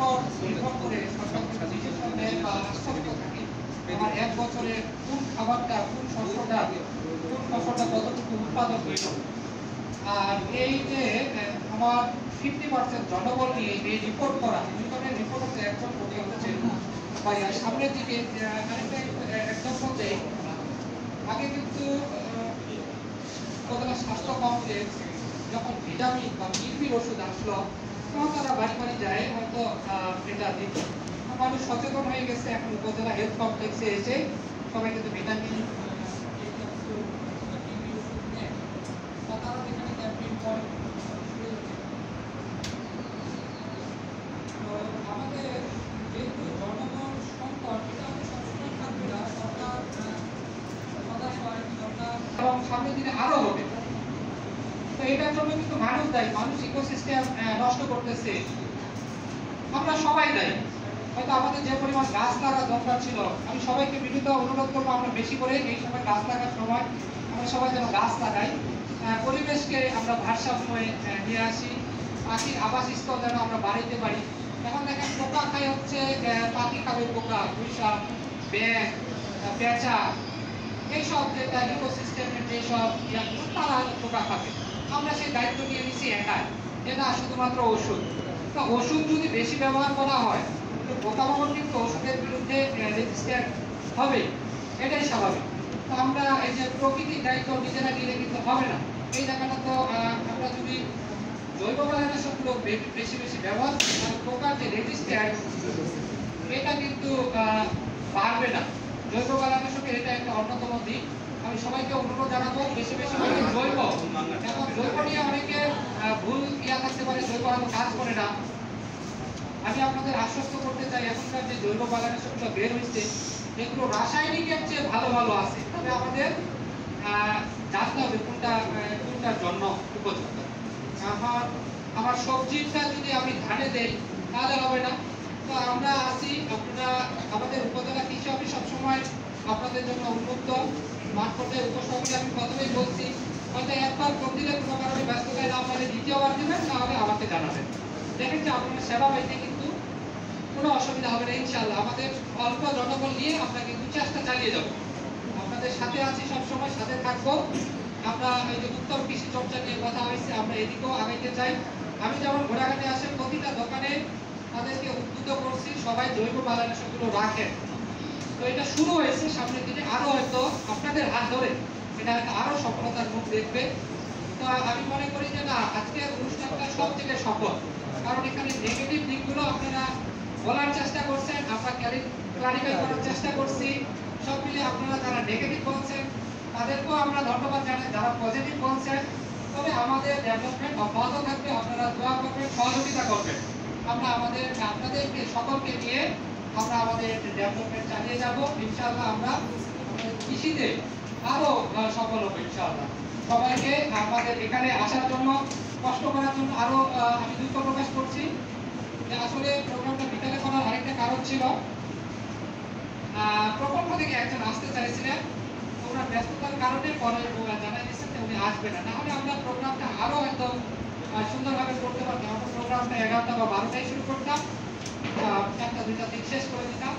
উপর নির্ভর করে সরকার ডিসিশন নেয় বা আশ্বস্ত থাকে আমার 1 বছরে কোন খাবারটা, কোন শস্যটা, কোন ফসলটা কতটুকু উৎপাদন হইল। আর এই যে আমার 50% জনবল নিয়ে এই রিপোর্ট করা, দুই ধরনের রিপোর্ট হচ্ছে, একজন প্রতি হচ্ছে সামনের দিকে আরেকটা এক্সাম্পল দেয়। আগে কিন্তু উপজেলা স্বাস্থ্য কমপ্লেক্স যখন ভিটামিন বা মিলমির ওষুধ আসলো তখন তারা বাড়ি বাড়ি যায় হয়তো এটা দিত। মানুষ সচেতন হয়ে গেছে, এখন উপজেলা হেলথ কমপ্লেক্সে এসে সবাই কিন্তু ভিটামিন তারা যেখানে ক্যাম্পেইন করে। আমাদের যেহেতু জনগণ সংকট, এটা আমাদের সবসময় থাকবে না, সরকার এবং সামনের দিনে আরো হবে। তো এটার জন্য কিন্তু মানুষ দায়ী, মানুষ ইকোসিস্টেম নষ্ট করতেছে, আমরা সবাই দায়ী। হয়তো আমাদের যে পরিমাণ গাছ লাগা দরকার ছিল, আমি সবাইকে বিনীত অনুরোধ করবো আমরা বেশি করে এই সময় গাছ লাগার সময় আমরা সবাই যেন গাছ লাগাই, পরিবেশকে আমরা ভারসাম্যে নিয়ে আসি, পাখির আবাসস্থল যেন আমরা বাড়াইতে পারি। এখন দেখেন পোকা খাই হচ্ছে, পাখি খাবে পোকা, পুঁইশাক, ব্যাঙ, পেঁচা, এইসব যেটা ইকোসিস্টেমের যেসব ইয়াগুলো তারা পোকা খাবে। আমরা সেই দায়িত্ব নিয়ে নিচ্ছি একাই, এটা শুধুমাত্র ওষুধ। তো ওষুধ যদি বেশি ব্যবহার করা হয় তো পোকামাকড় কিন্তু ওষুধের বিরুদ্ধে রেজিস্ট্যান্ট হবে, এটাই স্বাভাবিক। তো আমরা এই যে প্রকৃতির দায়িত্ব নিজেরা নিলে কিন্তু হবে না। এই জায়গাটা তো আমরা যদি জৈব কীটনাশকগুলো বেশি বেশি ব্যবহার করি, পোকার যে রেজিস্ট্যান্ট এটা কিন্তু বাড়বে না। জৈব কীটনাশকের এটা একটা অন্যতম দিক। আমি সবাইকে অনুরোধ জানাবো বেশি বেশি করে জৈব, এখন জৈব নিয়ে অনেকে ভুল থাকতে পারে, জৈব হয়তো কাজ করে না। আমি আপনাদের আশ্বস্ত করতে চাই, এখনকার যে জৈব কীটনাশকগুলো বের হয়েছে এগুলো রাসায়নিকের চেয়ে ভালো ভালো আছে, তবে আমাদের জানতে হবে কোনটার জন্য উপযুক্ত। আমার সবজিটা যদি আমি ধানে দেই তাহলে হবে না। তো আমরা আছি, আপনারা আমাদের উপজেলা কৃষি অফিস সবসময় আপনাদের জন্য উন্মুক্ত। মাঠ পর্যায়ে উপসভাপতি আমি প্রথমেই বলছি, হয়তো একবার ফোন দিলে কোনো কারণে ব্যস্ততায় না পারে দ্বিতীয়বার দিবেন, তাহলে আমাকে জানাবেন। দেখেন যে আপনার সেবা পাইতে কিন্তু কোনো অসুবিধা হবে না ইনশাআল্লাহ। আমাদের অল্প জনবল নিয়ে আমরা কিন্তু চেষ্টা চালিয়ে যাব, আপনাদের সাথে আছি, সবসময় সাথে থাকবো। আমরা এই যে উত্তম কৃষি চর্চা নিয়ে কথা হয়েছে, আমরা এদিকেও আগাইতে চাই। আমি যেমন ঘোড়াঘাটে আসে প্রতিটা দোকানে তাদেরকে উদ্বুদ্ধ করছি সবাই জৈব কীটনাশকগুলো রাখেন। তো এটা শুরু হয়েছে, সামনের দিনে আরো হয়তো আপনাদের হাত ধরে এটা আরো সফলতার মুখ দেখবে। তো আমি মনে করি যে না, আজকের অনুষ্ঠানটা সব থেকে সফল, কারণ এখানে নেগেটিভ দিকগুলো আপনারা বলার চেষ্টা করছেন, আমরা ক্লারিফাই করার চেষ্টা করছি। সব মিলে আপনারা যারা নেগেটিভ বলছেন তাদেরকেও আমরা ধন্যবাদ জানাই, যারা পজিটিভ বলছেন। তবে আমাদের ডেভেলপমেন্ট অব্যাহত থাকবে, আপনারা দোয়া করবেন, সহযোগিতা করবেন। আমরা আপনাদেরকে সকলকে নিয়ে আমরা আমাদের ডেভেলপমেন্ট চালিয়ে যাব ইনশাআল্লাহ। আমরা কৃষিতে আরো সফল হবো ইনশাআল্লাহ। সবাইকে আমাদের এখানে আসার জন্য, কষ্ট করার জন্য আরো আমি দুঃখ প্রকাশ করছি যে আসলে প্রোগ্রামটা বিকালে করার আরেকটা কারণ ছিল, প্রকল্প থেকে একজন আসতে চাইছিলেন, ওনার ব্যস্ততার কারণে পরে জানাই দিচ্ছেন যে উনি আসবে না, নাহলে আমরা প্রোগ্রামটা আরো একদম সুন্দরভাবে করতে পারতাম। আমরা প্রোগ্রামটা 11টা বা 12টায় শুরু করতাম, 1টা-2টা দিন শেষ করে দিতাম।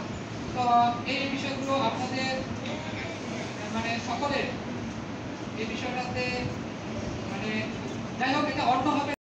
তো এই বিষয়গুলো আপনাদের মানে সকলের এই বিষয়টাতে মানে যাই হোক, এটা অন্যভাবে